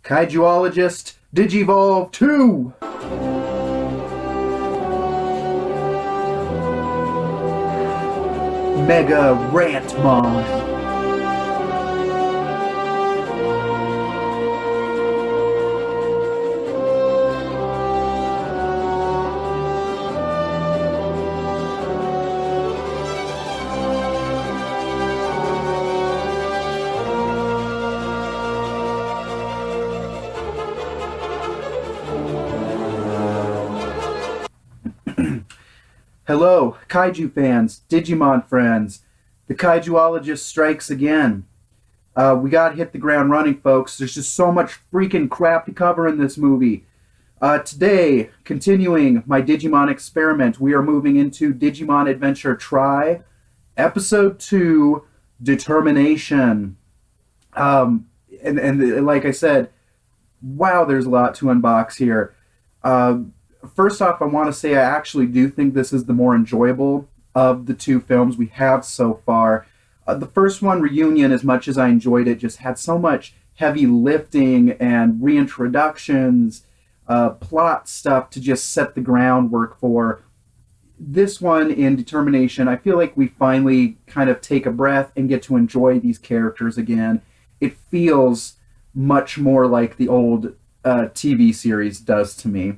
Kaijuologist, Digivolve 2! Mega Rantmon. Hello, Kaiju fans, Digimon friends. The Kaijuologist strikes again. We gotta hit the ground running, folks. There's just so much freaking crap to cover in this movie. Today, continuing my Digimon experiment, we are moving into Digimon Adventure Tri, Episode 2, Determination. And like I said, wow, there's a lot to unbox here. First off, I want to say I actually do think this is the more enjoyable of the two films we have so far. The first one, Reunion, as much as I enjoyed it, just had so much heavy lifting and reintroductions, plot stuff to just set the groundwork for. This one, in Determination, I feel like we finally kind of take a breath and get to enjoy these characters again. It feels much more like the old TV series does to me.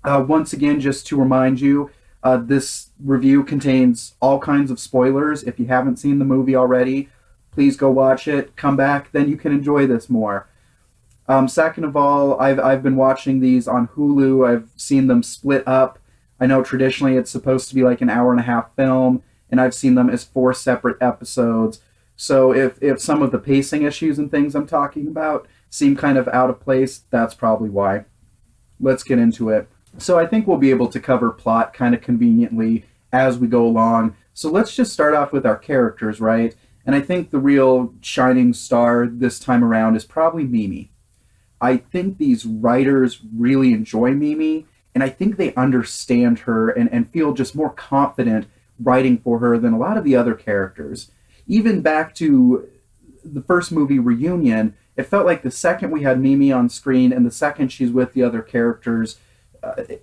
Once again, just to remind you, this review contains all kinds of spoilers. If you haven't seen the movie already, please go watch it, come back, then you can enjoy this more. Second of all, I've been watching these on Hulu. I've seen them split up. I know traditionally it's supposed to be like an hour-and-a-half film, and I've seen them as 4 separate episodes. So if some of the pacing issues and things I'm talking about seem kind of out of place, that's probably why. Let's get into it. So I think we'll be able to cover plot kind of conveniently as we go along. So let's just start off with our characters, right? And I think the real shining star this time around is probably Mimi. I think these writers really enjoy Mimi, and I think they understand her and feel just more confident writing for her than a lot of the other characters. Even back to the first movie, Reunion, it felt like the second we had Mimi on screen and the second she's with the other characters,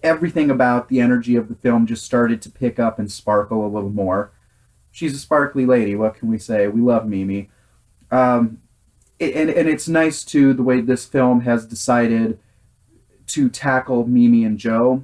everything about the energy of the film just started to pick up and sparkle a little more. She's a sparkly lady, what can we say? We love Mimi. And it's nice, too, the way this film has decided to tackle Mimi and Joe.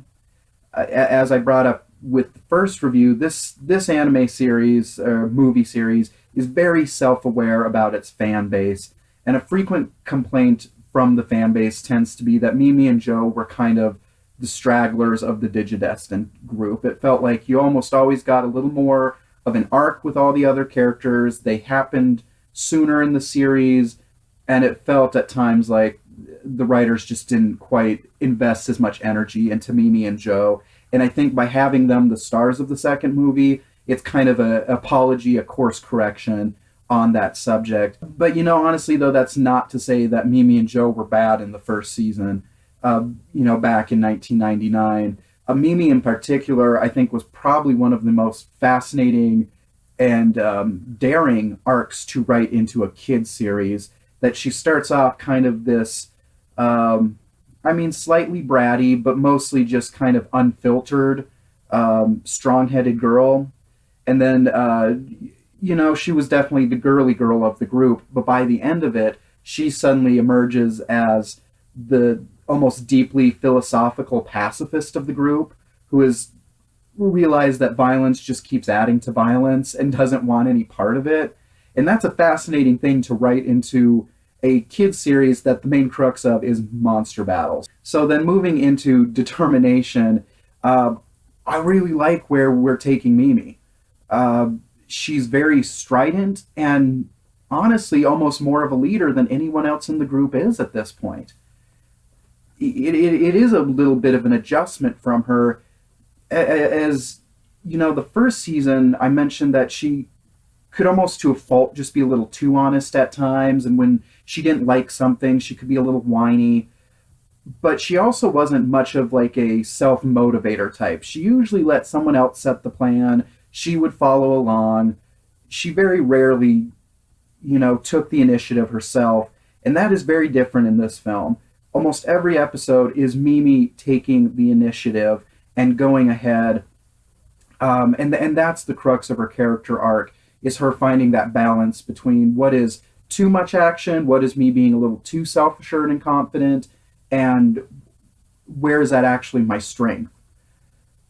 As I brought up with the first review, this anime series, or movie series, is very self-aware about its fan base. And a frequent complaint from the fan base tends to be that Mimi and Joe were kind of the stragglers of the Digidestined group. It felt like you almost always got a little more of an arc with all the other characters. They happened sooner in the series, and it felt at times like the writers just didn't quite invest as much energy into Mimi and Joe. And I think by having them the stars of the second movie, it's kind of an apology, a course correction on that subject. But, honestly, though, that's not to say that Mimi and Joe were bad in the first season. Back in 1999. Mimi in particular, I think, was probably one of the most fascinating and daring arcs to write into a kid's series. That she starts off kind of this, slightly bratty, but mostly just kind of unfiltered, strong-headed girl. And then, she was definitely the girly girl of the group, but by the end of it, she suddenly emerges as the almost deeply philosophical pacifist of the group, who has realized that violence just keeps adding to violence and doesn't want any part of it. And that's a fascinating thing to write into a kid's series that the main crux of is monster battles. So then moving into Determination, I really like where we're taking Mimi. She's very strident and honestly almost more of a leader than anyone else in the group is at this point. It is a little bit of an adjustment from her. As the first season, I mentioned that she could almost to a fault just be a little too honest at times, and when she didn't like something, she could be a little whiny. But she also wasn't much of like a self-motivator type. She usually let someone else set the plan. She would follow along. She very rarely, took the initiative herself. And that is very different in this film. Almost every episode is Mimi taking the initiative and going ahead, and that's the crux of her character arc, is her finding that balance between what is too much action, what is me being a little too self-assured and confident, and where is that actually my strength.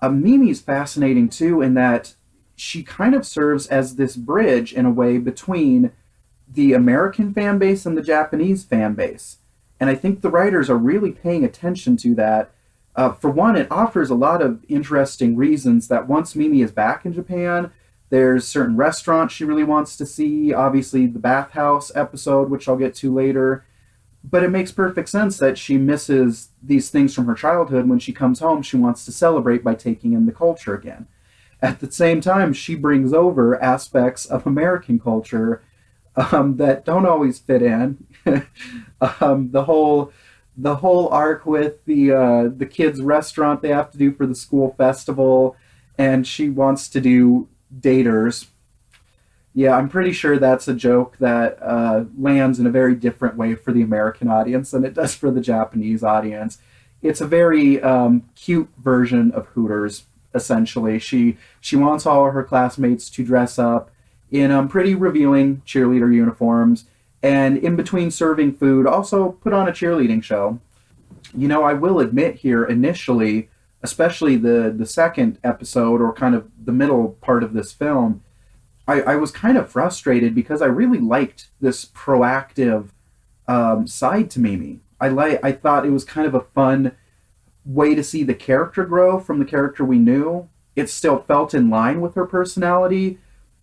Mimi's fascinating too in that she kind of serves as this bridge in a way between the American fan base and the Japanese fan base. And I think the writers are really paying attention to that. For one, it offers a lot of interesting reasons that once Mimi is back in Japan, there's certain restaurants she really wants to see. Obviously, the bathhouse episode, which I'll get to later. But it makes perfect sense that she misses these things from her childhood. When she comes home, she wants to celebrate by taking in the culture again. At the same time, she brings over aspects of American culture that don't always fit in. The whole arc with the kids' restaurant they have to do for the school festival, and she wants to do daters. Yeah, I'm pretty sure that's a joke that lands in a very different way for the American audience than it does for the Japanese audience. It's a very cute version of Hooters. Essentially, she wants all of her classmates to dress up in pretty revealing cheerleader uniforms, and in between serving food, also put on a cheerleading show. I will admit here initially, especially the second episode or kind of the middle part of this film, I was kind of frustrated because I really liked this proactive side to Mimi. I thought it was kind of a fun way to see the character grow from the character we knew. It still felt in line with her personality,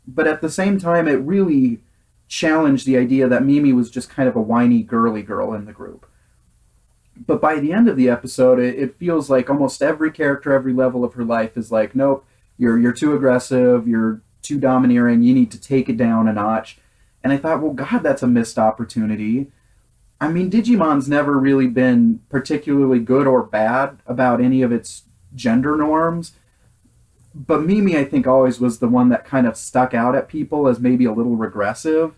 but at the same time, it really challenged the idea that Mimi was just kind of a whiny, girly girl in the group. But by the end of the episode, it feels like almost every character, every level of her life is like, nope, you're too aggressive, you're too domineering, you need to take it down a notch. And I thought, well, God, that's a missed opportunity. I mean, Digimon's never really been particularly good or bad about any of its gender norms, but Mimi, I think, always was the one that kind of stuck out at people as maybe a little regressive.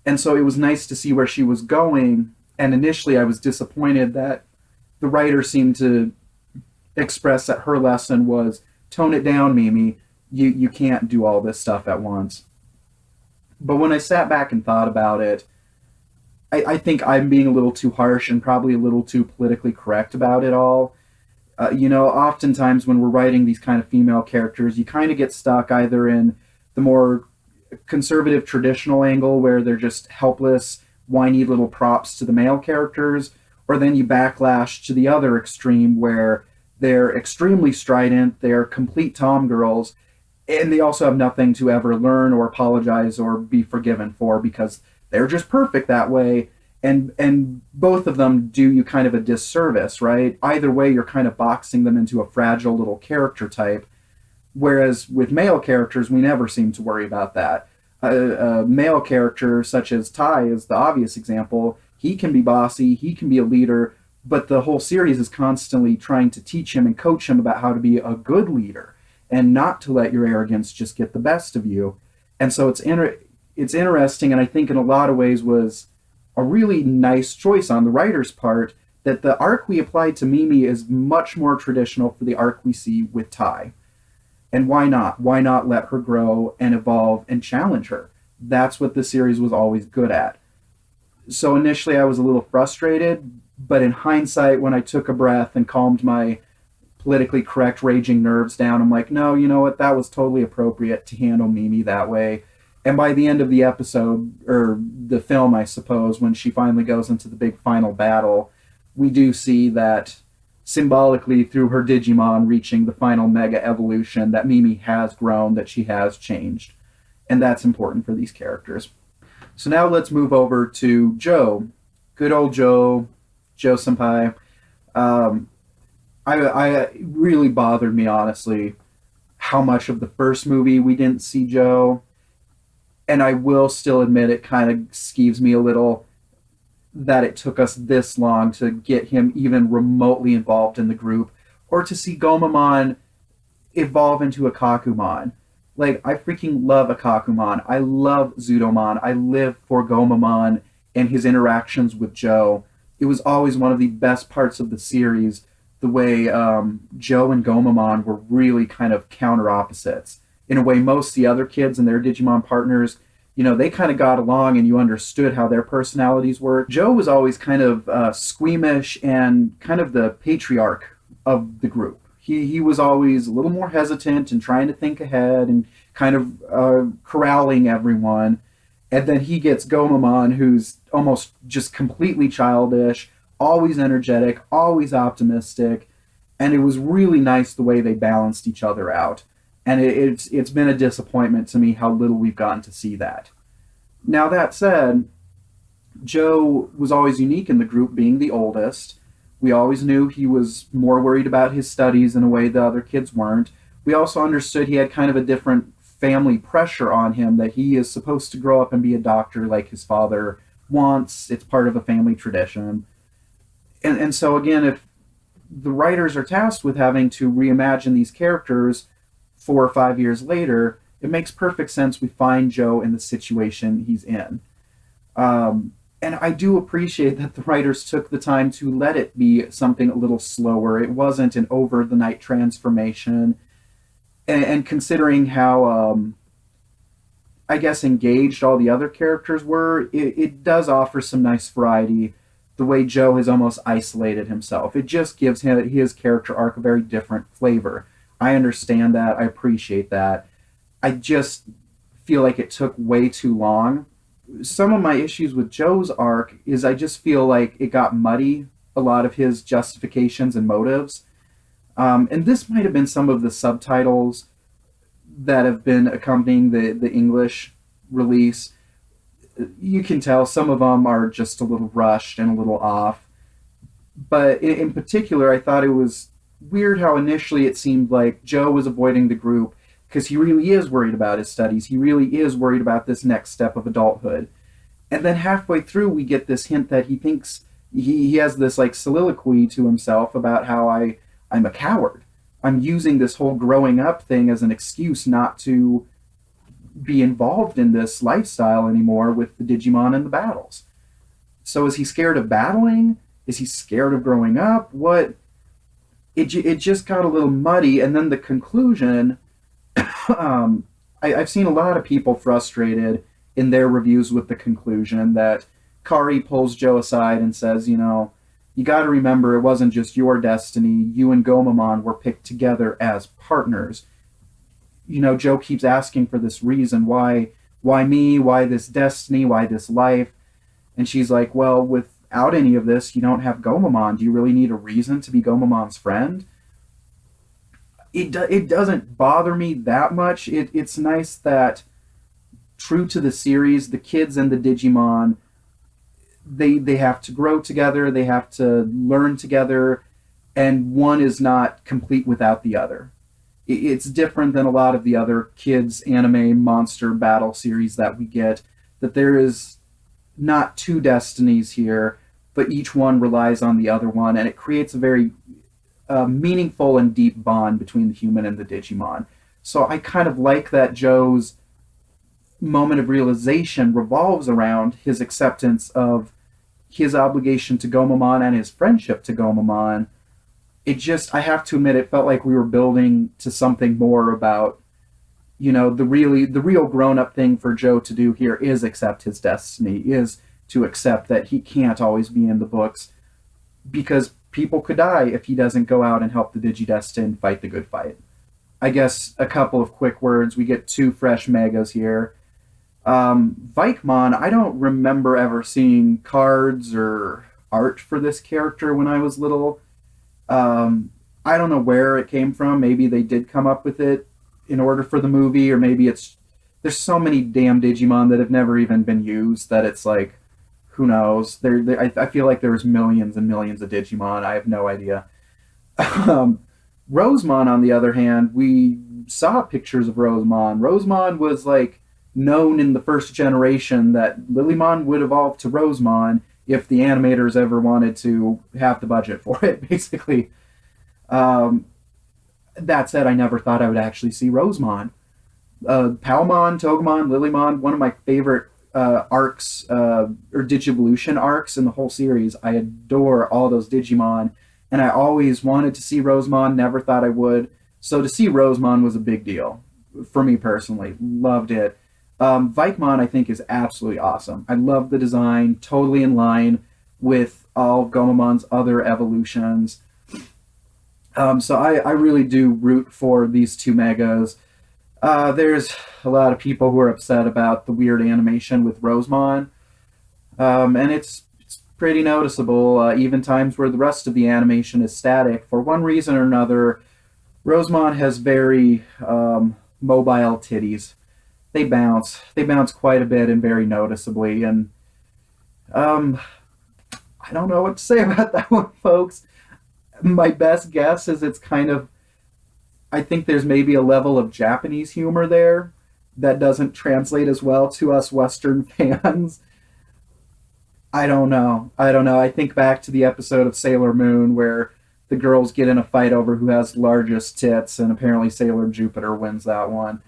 And so it was nice to see where she was going. And initially, I was disappointed that the writer seemed to express that her lesson was tone it down, Mimi. You can't do all this stuff at once. But when I sat back and thought about it, I think I'm being a little too harsh and probably a little too politically correct about it all. Oftentimes when we're writing these kind of female characters, you kind of get stuck either in the more conservative traditional angle where they're just helpless, whiny little props to the male characters, or then you backlash to the other extreme where they're extremely strident, they're complete tomgirls, and they also have nothing to ever learn or apologize or be forgiven for because they're just perfect that way. And both of them do you kind of a disservice, right? Either way, you're kind of boxing them into a fragile little character type. Whereas with male characters, we never seem to worry about that. A male character such as Tai is the obvious example. He can be bossy, he can be a leader, but the whole series is constantly trying to teach him and coach him about how to be a good leader and not to let your arrogance just get the best of you. And so it's interesting, and I think in a lot of ways was a really nice choice on the writer's part that the arc we applied to Mimi is much more traditional for the arc we see with Tai. And why not? Why not let her grow and evolve and challenge her? That's what the series was always good at. So initially I was a little frustrated, but in hindsight, when I took a breath and calmed my politically correct raging nerves down, I'm like, no, you know what? That was totally appropriate to handle Mimi that way. And by the end of the episode, or the film, I suppose, when she finally goes into the big final battle, we do see that symbolically through her Digimon reaching the final mega evolution that Mimi has grown, that she has changed. And that's important for these characters. So now let's move over to Joe. Good old Joe Senpai. I really bothered me, honestly, how much of the first movie we didn't see Joe. And I will still admit it kind of skeeves me a little that it took us this long to get him even remotely involved in the group, or to see Gomamon evolve into a Kakumon. Like, I freaking love a Kakumon. I love Zudomon. I live for Gomamon and his interactions with Joe. It was always one of the best parts of the series, the way Joe and Gomamon were really kind of counter opposites. In a way, most of the other kids and their Digimon partners, they kind of got along and you understood how their personalities were. Joe was always kind of squeamish and kind of the patriarch of the group. He was always a little more hesitant and trying to think ahead and kind of corralling everyone. And then he gets Gomamon, who's almost just completely childish, always energetic, always optimistic, and it was really nice the way they balanced each other out. And it's been a disappointment to me how little we've gotten to see that. Now that said, Joe was always unique in the group, being the oldest. We always knew he was more worried about his studies in a way the other kids weren't. We also understood he had kind of a different family pressure on him, that he is supposed to grow up and be a doctor like his father wants. It's part of a family tradition. And so again, if the writers are tasked with having to reimagine these characters 4 or 5 years later, it makes perfect sense we find Joe in the situation he's in. And I do appreciate that the writers took the time to let it be something a little slower. It wasn't an over the night transformation. And considering how, I guess, engaged all the other characters were, it does offer some nice variety. The way Joe has almost isolated himself, it just gives his character arc a very different flavor. I understand that. I appreciate that. I just feel like it took way too long. Some of my issues with Joe's arc is I just feel like it got muddy, a lot of his justifications and motives. And this might have been some of the subtitles that have been accompanying the English release. You can tell some of them are just a little rushed and a little off. But in particular, I thought it was weird how initially it seemed like Joe was avoiding the group because he really is worried about his studies. He really is worried about this next step of adulthood. And then halfway through, we get this hint that he thinks he has this like soliloquy to himself about how I'm a coward. I'm using this whole growing up thing as an excuse not to be involved in this lifestyle anymore with the Digimon and the battles. So is he scared of battling? Is he scared of growing up? What? It just got a little muddy. And then the conclusion, I've seen a lot of people frustrated in their reviews with the conclusion that Kari pulls Joe aside and says, you got to remember it wasn't just your destiny. You and Gomamon were picked together as partners. Joe keeps asking for this reason. Why me? Why this destiny? Why this life? And she's like, well, without any of this, you don't have Gomamon. Do you really need a reason to be Gomamon's friend? It doesn't bother me that much. It's nice that, true to the series, the kids and the Digimon, they have to grow together, they have to learn together, and one is not complete without the other. It's different than a lot of the other kids anime monster battle series that we get, that there is not two destinies here, but each one relies on the other one, and it creates a very meaningful and deep bond between the human and the Digimon. So I kind of like that Joe's moment of realization revolves around his acceptance of his obligation to Gomamon and his friendship to Gomamon. I have to admit, it felt like we were building to something more about, the real grown-up thing for Joe to do here is accept his destiny, is to accept that he can't always be in the books, because people could die if he doesn't go out and help the Digidestin fight the good fight. I guess a couple of quick words. We get 2 fresh megas here. Vikemon, I don't remember ever seeing cards or art for this character when I was little. I don't know where it came from. Maybe they did come up with it in order for the movie, or maybe there's so many damn Digimon that have never even been used that it's like, who knows? I feel like there's millions and millions of Digimon. I have no idea. Rosemon, on the other hand, we saw pictures of Rosemon. Rosemon was like known in the first generation that Lilymon would evolve to Rosemon if the animators ever wanted to have the budget for it, basically. That said, I never thought I would actually see Rosemon. Palmon, Togemon, Lilymon, one of my favorite arcs or Digivolution arcs in the whole series. I adore all those Digimon, and I always wanted to see Rosemon. Never thought I would. So to see Rosemon was a big deal for me personally. Loved it. Vikemon, I think, is absolutely awesome. I love the design. Totally in line with all of Gomamon's other evolutions. So I really do root for these two megas. There's a lot of people who are upset about the weird animation with Rosemon, and it's pretty noticeable. Even times where the rest of the animation is static, for one reason or another, Rosemon has very mobile titties. They bounce. They bounce quite a bit and very noticeably. And um, I don't know what to say about that one, folks. My best guess is it's kind of, I think there's maybe a level of Japanese humor there that doesn't translate as well to us Western fans. I don't know. I don't know. I think back to the episode of Sailor Moon where the girls get in a fight over who has largest tits, and apparently Sailor Jupiter wins that one.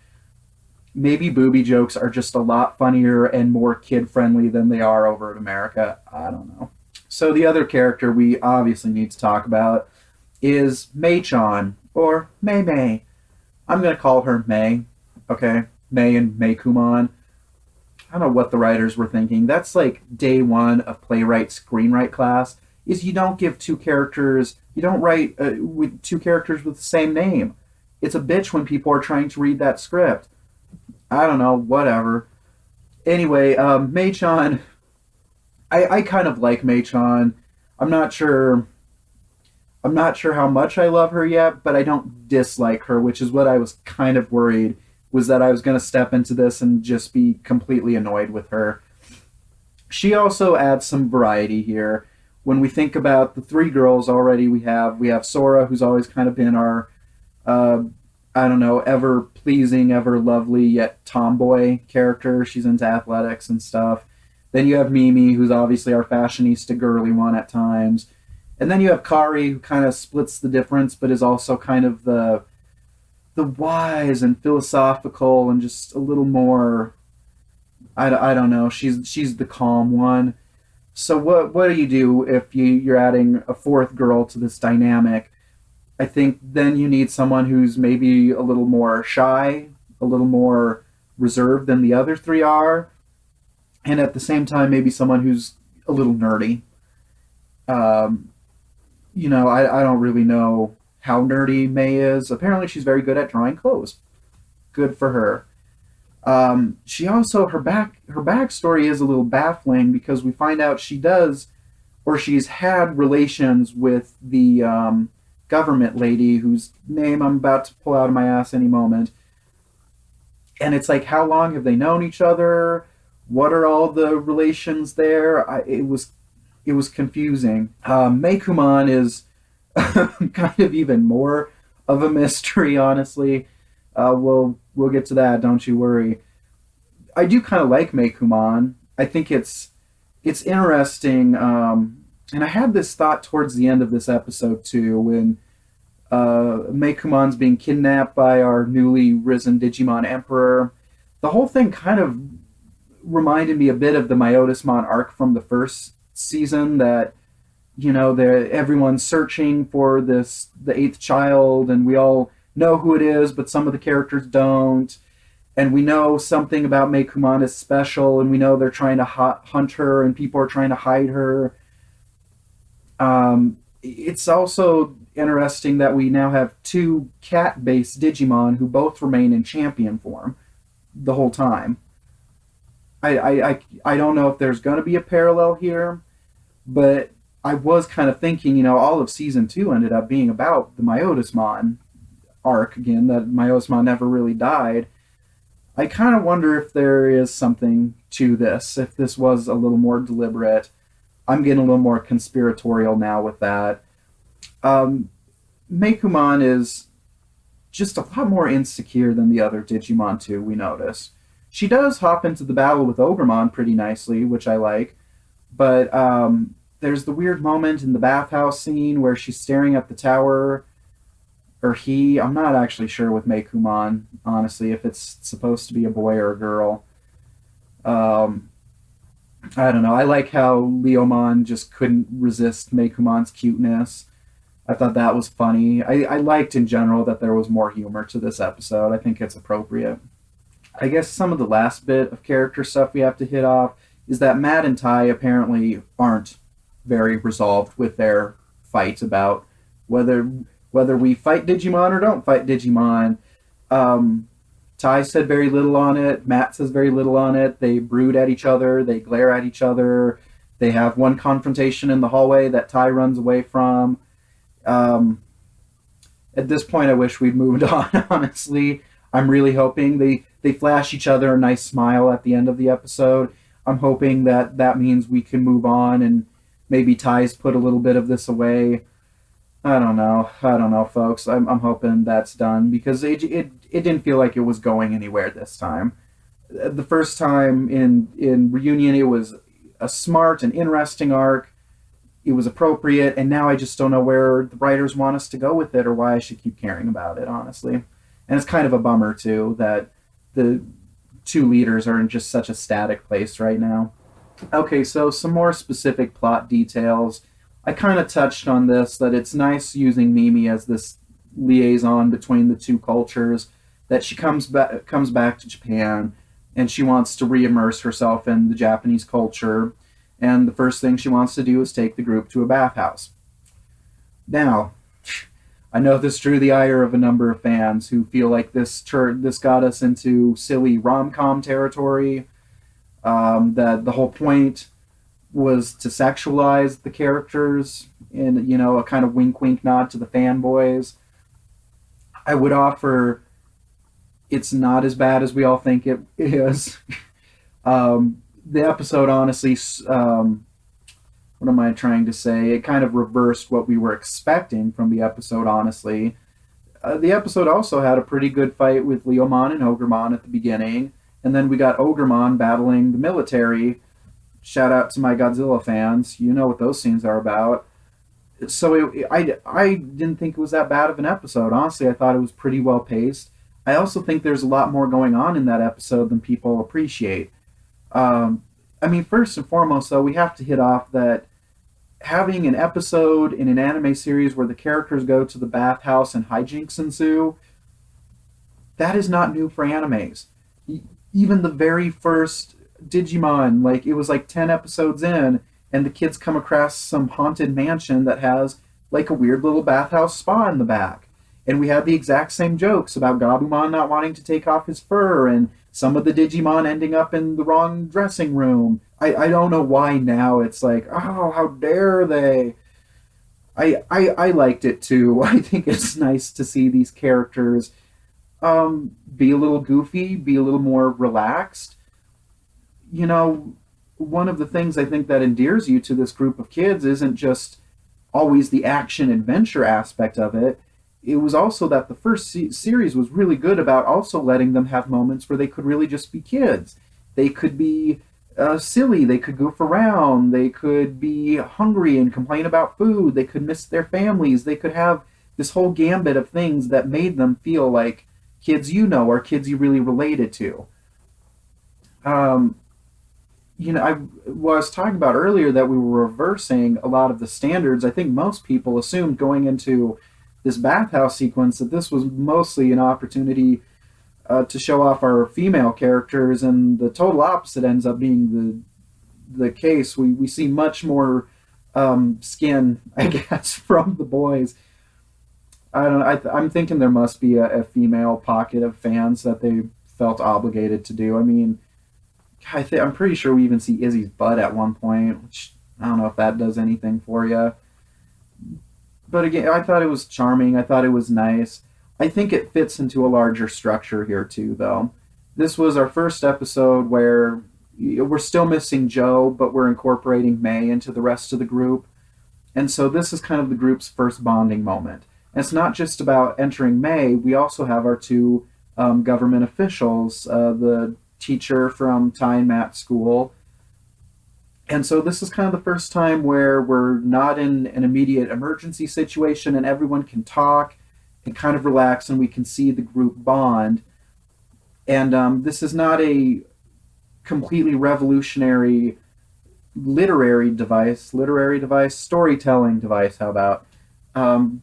Maybe booby jokes are just a lot funnier and more kid friendly than they are over in America. I don't know. So the other character we obviously need to talk about is Mei-chan, or Mei Mei. I'm going to call her Mei, okay? Mei and Mei Kumon. I don't know what the writers were thinking. That's like day one of playwright screenwrite class, is you don't give two characters, you don't write with two characters with the same name. It's a bitch when people are trying to read that script. I don't know, whatever. Anyway, Mei-chan, I kind of like Mei-chan. I'm not sure I'm not sure how much I love her yet, but I don't dislike her, which is what I was kind of worried, was that I was going to step into this and just be completely annoyed with her. She also adds some variety here. When we think about the three girls already, we have Sora, who's always kind of been our uh, I don't know, ever pleasing, ever lovely yet tomboy character. She's into athletics and stuff. Then you have Mimi, who's obviously our fashionista girly one at times. And then you have Kari, who kind of splits the difference, but is also kind of the wise and philosophical and just a little more. I don't know. She's the calm one. So what do you do if you're adding a fourth girl to this dynamic? I think then you need someone who's maybe a little more shy, a little more reserved than the other three are, and at the same time maybe someone who's a little nerdy. Um, I don't really know how nerdy May is. Apparently, she's very good at drawing clothes. Good for her. She also her backstory is a little baffling because we find out she does or she's had relations with the government lady whose name I'm about to pull out of my ass any moment. And it's like, how long have they known each other? What are all the relations there? It was confusing. Meikumon is kind of even more of a mystery, honestly. We'll get to that. Don't you worry. I do kind of like Meikumon. I think it's interesting. And I had this thought towards the end of this episode too, when Meikumon's being kidnapped by our newly risen Digimon Emperor. The whole thing kind of reminded me a bit of the Myotismon arc from the first season, that everyone's searching for the eighth child, and we all know who it is, but some of the characters don't. And we know something about Meikumon is special, and we know they're trying to hunt her, and people are trying to hide her. It's also interesting that we now have two cat-based Digimon who both remain in champion form the whole time. I don't know if there's going to be a parallel here, but I was kind of thinking, all of season two ended up being about the Myotismon arc again, that Myotismon never really died. I kind of wonder if there is something to this, if this was a little more deliberate. I'm getting a little more conspiratorial now with that. Um, Meikumon is just a lot more insecure than the other Digimon too, we notice. She does hop into the battle with Ogremon pretty nicely, which I like, but there's the weird moment in the bathhouse scene where she's staring at the tower, or I'm not actually sure with Meikumon, honestly, if it's supposed to be a boy or a girl. I don't know. I like how Leomon just couldn't resist Mekumon's cuteness. I thought that was funny. I liked in general that there was more humor to this episode. I think it's appropriate. I guess some of the last bit of character stuff we have to hit off is that Matt and Ty apparently aren't very resolved with their fight about whether whether we fight Digimon or don't fight Digimon. Um, Ty said very little on it. Matt says very little on it. They brood at each other. They glare at each other. They have one confrontation in the hallway that Ty runs away from. Um, at this point, I wish we'd moved on. Honestly, I'm really hoping they flash each other a nice smile at the end of the episode. I'm hoping that that means we can move on and maybe Ty's put a little bit of this away. I don't know. I don't know, folks. I'm hoping that's done because it didn't feel like it was going anywhere this time. The first time in Reunion, it was a smart and interesting arc. It was appropriate, and now I just don't know where the writers want us to go with it or why I should keep caring about it, honestly. And it's kind of a bummer, too, that the two leaders are in just such a static place right now. Okay, so some more specific plot details. I kind of touched on this that it's nice using Mimi as this liaison between the two cultures. That she comes back to Japan, and she wants to re-immerse herself in the Japanese culture. And the first thing she wants to do is take the group to a bathhouse. Now, I know this drew the ire of a number of fans who feel like this got us into silly rom com territory. That the whole point was to sexualize the characters in a kind of wink wink nod to the fanboys. I would offer it's not as bad as we all think it is. The episode honestly, what am I trying to say? It kind of reversed what we were expecting from the episode, honestly. The episode also had a pretty good fight with Leomon and Ogremon at the beginning, and then we got Ogremon battling the military. Shout out to my Godzilla fans. You know what those scenes are about. So I didn't think it was that bad of an episode. Honestly, I thought it was pretty well paced. I also think there's a lot more going on in that episode than people appreciate. I mean, first and foremost, though, we have to hit off that having an episode in an anime series where the characters go to the bathhouse and hijinks ensue, that is not new for animes. Even the very first Digimon, like it was like 10 episodes in, and the kids come across some haunted mansion that has like a weird little bathhouse spa in the back. And we had the exact same jokes about Gabumon not wanting to take off his fur and some of the Digimon ending up in the wrong dressing room. I don't know why now it's like, oh, how dare they? I liked it too. I think it's nice to see these characters be a little goofy, be a little more relaxed. You know, one of the things I think that endears you to this group of kids isn't just always the action adventure aspect of it. It was also that the first series was really good about also letting them have moments where they could really just be kids. They could be silly, they could goof around, they could be hungry and complain about food, they could miss their families, they could have this whole gambit of things that made them feel like kids you know or kids you really related to. Um, was talking about earlier that we were reversing a lot of the standards. I think most people assumed going into this bathhouse sequence that this was mostly an opportunity to show off our female characters, and the total opposite ends up being the case. We see much more skin, I guess, from the boys. I don't know. I'm thinking there must be a female pocket of fans that they felt obligated to do. I mean, I'm pretty sure we even see Izzy's butt at one point, which I don't know if that does anything for you. But again, I thought it was charming. I thought it was nice. I think it fits into a larger structure here too, though. This was our first episode where we're still missing Joe, but we're incorporating May into the rest of the group. And so this is kind of the group's first bonding moment. And it's not just about entering May. We also have our two government officials, the teacher from Ty and Matt's school. And so this is kind of the first time where we're not in an immediate emergency situation and everyone can talk and kind of relax and we can see the group bond. And this is not a completely revolutionary literary device, storytelling device, how about? Um,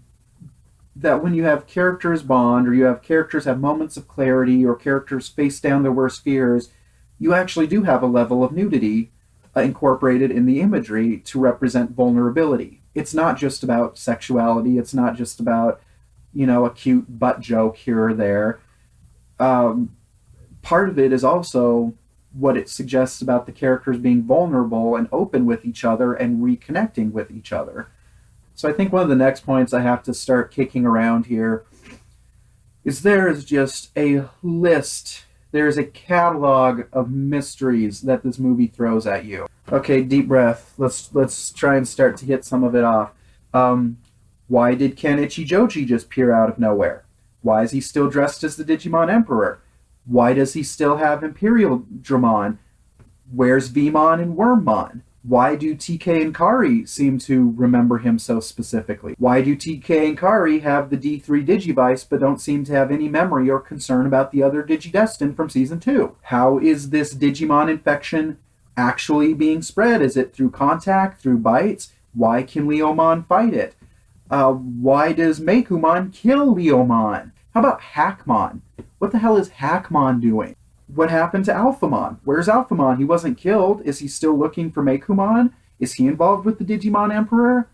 that when you have characters bond, or you have characters have moments of clarity, or characters face down their worst fears, you actually do have a level of nudity incorporated in the imagery to represent vulnerability. It's not just about sexuality, it's not just about, a cute butt joke here or there. Um, Part of it is also what it suggests about the characters being vulnerable and open with each other and reconnecting with each other. So I think one of the next points I have to start kicking around here is there is just a list, there is a catalog of mysteries that this movie throws at you. Okay, deep breath. Let's try and start to hit some of it off. Um, why did Ken Ichijoji just appear out of nowhere? Why is he still dressed as the Digimon Emperor? Why does he still have Imperial Dramon? Where's Vmon and Wormmon? Why do TK and Kari seem to remember him so specifically? Why do TK and Kari have the D3 Digivice but don't seem to have any memory or concern about the other Digidestin from Season 2? How is this Digimon infection actually being spread? Is it through contact, through bites? Why can Leomon fight it? Why does Meikumon kill Leomon? How about Hackmon? What the hell is Hackmon doing? What happened to Alphamon? Where's Alphamon? He wasn't killed. Is he still looking for Meikumon? Is he involved with the Digimon Emperor?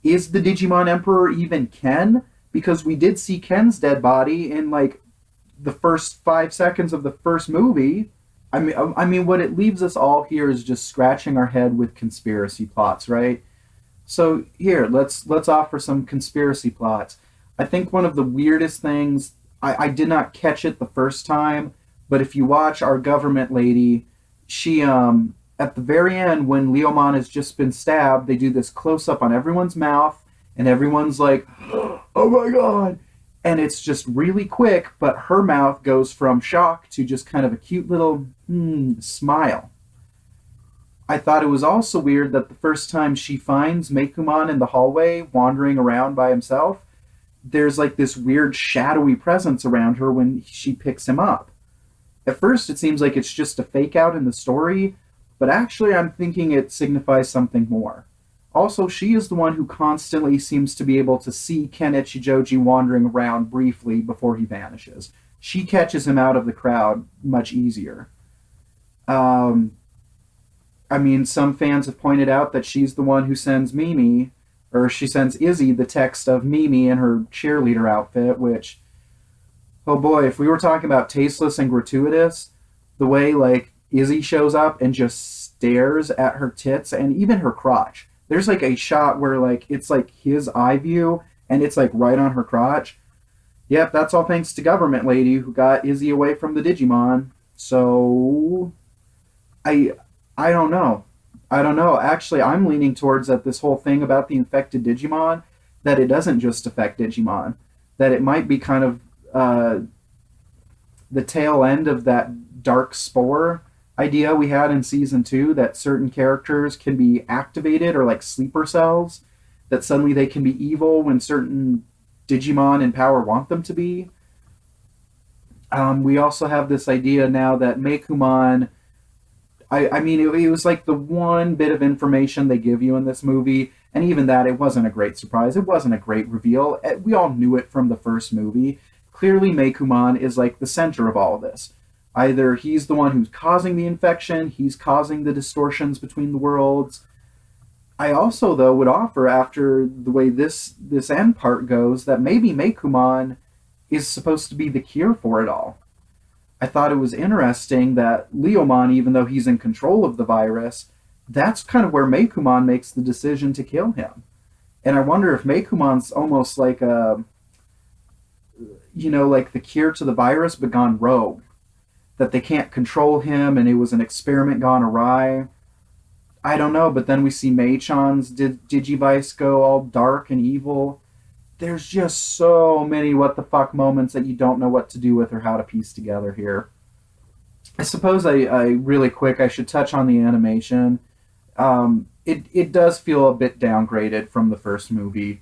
Is the Digimon Emperor even Ken? Because we did see Ken's dead body in like the first 5 seconds of the first movie. I mean, what it leaves us all here is just scratching our head with conspiracy plots, right? So here, let's offer some conspiracy plots. I think one of the weirdest things, I did not catch it the first time, but if you watch Our Government Lady, she at the very end when Leomon has just been stabbed, they do this close up on everyone's mouth, and everyone's like, "Oh my god!" And it's just really quick, but her mouth goes from shock to just kind of a cute little smile. I thought it was also weird that the first time she finds Meikumon in the hallway wandering around by himself, there's like this weird shadowy presence around her when she picks him up. At first, it seems like it's just a fake out in the story, but actually, I'm thinking it signifies something more. Also, she is the one who constantly seems to be able to see Ken Ichijoji wandering around briefly before he vanishes. She catches him out of the crowd much easier. Um, I mean, some fans have pointed out that she's the one who sends Mimi, or she sends Izzy the text of Mimi in her cheerleader outfit, which, oh boy, if we were talking about tasteless and gratuitous, the way, like, Izzy shows up and just stares at her tits and even her crotch. There's, like, a shot where, like, it's, like, his eye view, and it's, like, right on her crotch. Yep, that's all thanks to Government Lady, who got Izzy away from the Digimon. So, I, I don't know. I don't know. Actually, I'm leaning towards that this whole thing about the infected Digimon, that it doesn't just affect Digimon. That it might be kind of the tail end of that dark spore idea we had in season 2, that certain characters can be activated or like sleeper cells, that suddenly they can be evil when certain Digimon in power want them to be. We also have this idea now that Meikumon, I mean, it was like the one bit of information they give you in this movie, and even that, it wasn't a great surprise. It wasn't a great reveal. We all knew it from the first movie. Clearly, Meikumon is like the center of all of this. Either he's the one who's causing the infection, he's causing the distortions between the worlds. I also, though, would offer, after the way this end part goes, that maybe Meikumon is supposed to be the cure for it all. I thought it was interesting that Leomon, even though he's in control of the virus, that's kind of where Meikumon makes the decision to kill him. And I wonder if Meikumon's almost like like the cure to the virus but gone rogue. That they can't control him and it was an experiment gone awry. I don't know, but then we see Mei-chan's Digivice go all dark and evil. There's just so many what the fuck moments that you don't know what to do with or how to piece together here. I suppose I really quick, I should touch on the animation. It does feel a bit downgraded from the first movie.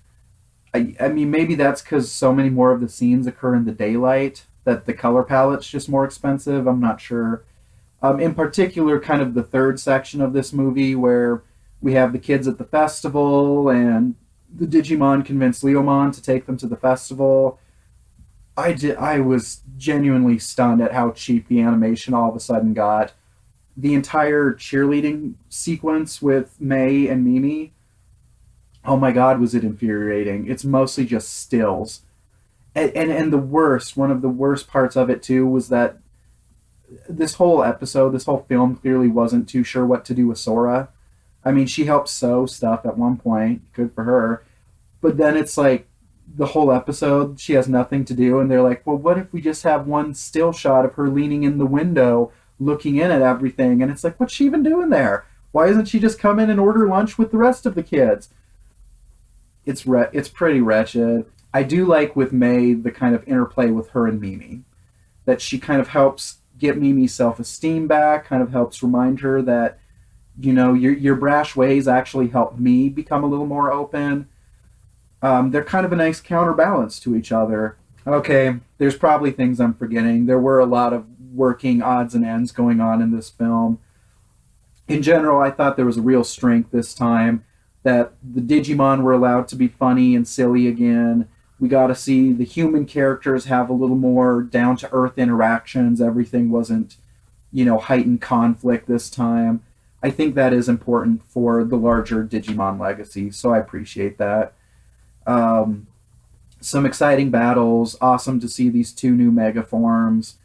I mean, maybe that's because so many more of the scenes occur in the daylight, that the color palette's just more expensive. I'm not sure. In particular, kind of the third section of this movie where we have the kids at the festival and the Digimon convince Leomon to take them to the festival. I was genuinely stunned at how cheap the animation all of a sudden got. The entire cheerleading sequence with May and Mimi, oh my god, was it infuriating. It's mostly just stills. And the worst, one of the worst parts of it too, was that this whole episode, this whole film clearly wasn't too sure what to do with Sora. I mean, she helped sew stuff at one point, good for her. But then it's like the whole episode, she has nothing to do, and they're like, well, what if we just have one still shot of her leaning in the window, looking in at everything? And it's like, what's she even doing there? Why doesn't she just come in and order lunch with the rest of the kids? It's pretty wretched. I do like with May the kind of interplay with her and Mimi, that she kind of helps get Mimi's self-esteem back, kind of helps remind her that, you know, your brash ways actually helped me become a little more open. They're kind of a nice counterbalance to each other. Okay, there's probably things I'm forgetting. There were a lot of working odds and ends going on in this film. In general, I thought there was a real strength this time, that the Digimon were allowed to be funny and silly again. We got to see the human characters have a little more down-to-earth interactions. Everything wasn't, you know, heightened conflict this time. I think that is important for the larger Digimon legacy, so I appreciate that. Some exciting battles. Awesome to see these two new mega forms.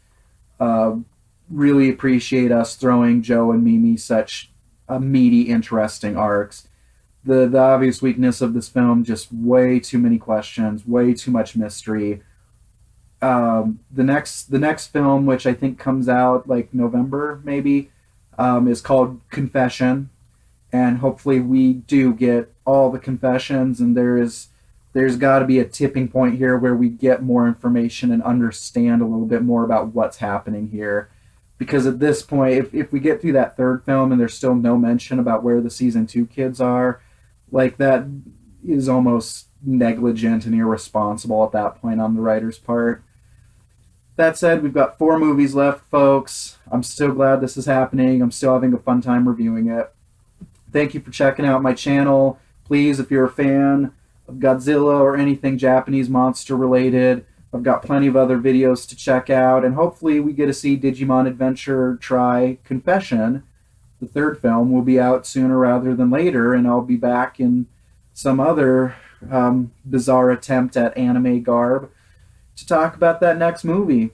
Really appreciate us throwing Joe and Mimi such meaty, interesting arcs. The obvious weakness of this film, just way too many questions, way too much mystery. The next film, which I think comes out like November maybe, is called Confession, and hopefully we do get all the confessions, and there's got to be a tipping point here where we get more information and understand a little bit more about what's happening here. Because at this point, if we get through that third film and there's still no mention about where the season 2 kids are, like, that is almost negligent and irresponsible at that point on the writer's part. That said, we've got 4 movies left, folks. I'm still glad this is happening. I'm still having a fun time reviewing it. Thank you for checking out my channel. Please, if you're a fan of Godzilla or anything Japanese monster related, I've got plenty of other videos to check out, and hopefully we get to see Digimon Adventure try Confession. The third film will be out sooner rather than later, and I'll be back in some other bizarre attempt at anime garb to talk about that next movie.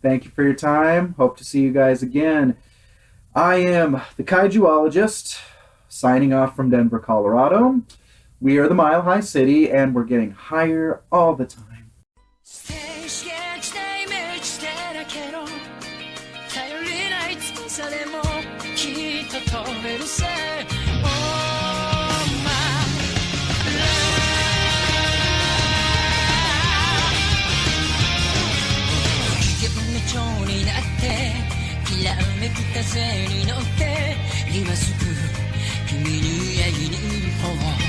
Thank you for your time. Hope to see you guys again. I am the Kaijuologist, signing off from Denver, Colorado. We are the Mile High City, and we're getting higher all the time.今すぐ君に会いに行こう